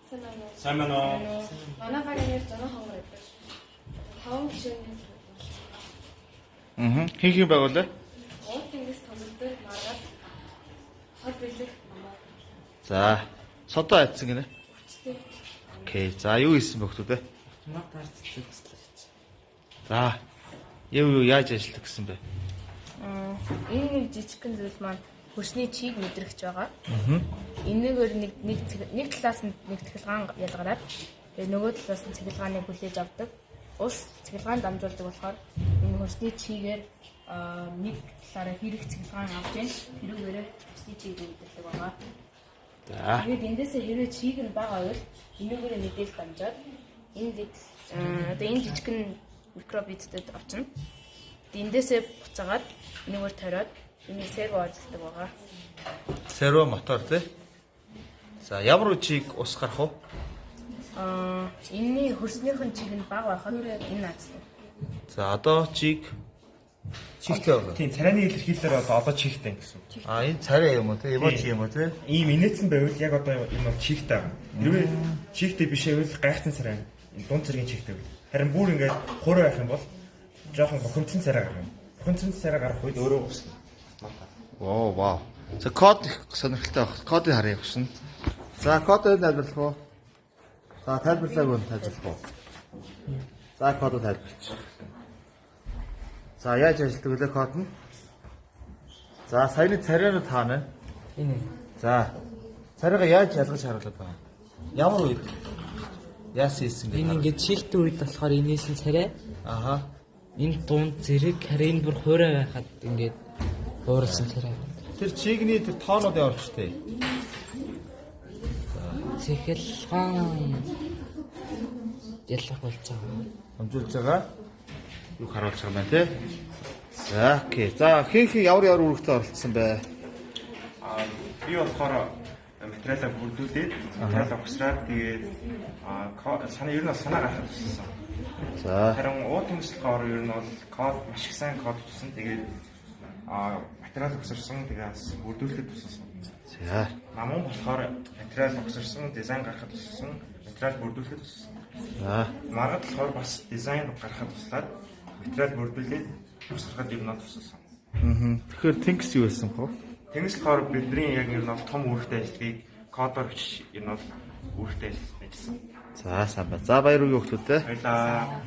Сайн байна уу? Манай гарагийн нэр Зоноо хонгор гэдэг. 5 гишүүний. Хин байгуулаа? Уут тэнгис томилдог маргаад хот бэлэг намаа. За, содоо айцсан гинэ. Окей. За, юу хийсэн бэ хүмүүс? Автомат харцдаг гэж. За. Юу яаж ажилладаг гэсэн бэ? Энэ нэг жижигхэн зүйл маань хөрсний чийг мэдрэгч байгаа. Энэгээр нэг талаас нь нэг цахилгаан ялгараад тэгээ нөгөө талаас нь цахилгааныг хүлээж авдаг. Ус цахилгаан дамжуулдаг болохоор энэ хөрсний чигээр нэг талаараа хэрэг цахилгаан авч ийн тэрүүгээрээ хөрсний чийг мэдэрдэг байгаа. За. Тэгээд эндээсээ хэрэг чийг нь бага байвал энэгээр мэдээлэл дамжаад энэ одоо энэ жижигхэн микробитдэд орчно. Эндээсээ буцаагаад энэгээр тариад энэ серво ажилладаг байгаа. Серво мотор тий. За, ямар үчиг ус гарах вэ? Энэний хөрснийхэн чиг нь бага байхад энэ ажилладаг. За, одоо чиг чигтэй байна. Тийм, царайны илэрхийлэлээр одоо чихтэй гэсэн. Энэ царай юм уу тий? Эможи юм уу тий? Ийм инээдсэн байвал яг одоо энэ бол чихтэй байгаа. Хэрвээ чихтэй биш байвал гайхсан царай. Дунд зэргийн чихтэй байвал. Харин бүр ингээд хуруу байх юм бол жоохон бохомцсон царай гарна. Бохомцсон царай гарах үед өөрөө усна. Оо, вау. За, код их сонирхолтой байна. Кодыг харъя гэсэн. За, кодыг тайлбарлах уу? За, тайлбарлаагүй нь тайлбарлах уу? За, кодыг тайлбарч. За, яаж ажилладаг вэ код нь? За, саяны царайнууд таана. Энэ. За, царайгаа яаж ялгаж харуулдаг байна? Ямар үед? Яасан хийсэн Энэ ингээд чихтэй үед болохоор инээс нь царай. Аха. Энэ дунд зэрэг харин бүр хуурай байхад ингээд хуурсан царай. Тэр чигний тэр тоонууд яварч тээ. Цэхэлгаан ялах болж байгаа. Хамжуулж байгаа. Юу харуулж байгаа юм те? За, окей. За, хин ямар үргэлжтэй оролцсон бэ? Би болохоор материалаа бүрдүүлээд материалаа ухсраад тэгээд санаа ер нь санаа гаргахад туссан. За. Харин уут тэмцэлгээр ер нь бол код маш их сайн код туссан. Тэгээд материал ухсарсан тэгээд бүрдүүлэхэд туссан. За. Намун болохоор материал ухсарсан, дизайн гаргахад туссан, материал бүрдүүлэхэд туссан. За. Маргад болохоор бас дизайн гаргахад туслаад материал бүрдүүлээд ухсархад ер нь туссан. Тэгэхээр Thinks юу байсан бэ? Тэмээс болохоор бидний яг ер нь том үүрэгтэй ажлыг кодоор бичиж ер нь үүрэгтэй ажилласан. За, сайн байна. За, баяр уу хүүхдүүд те. Баярлалаа.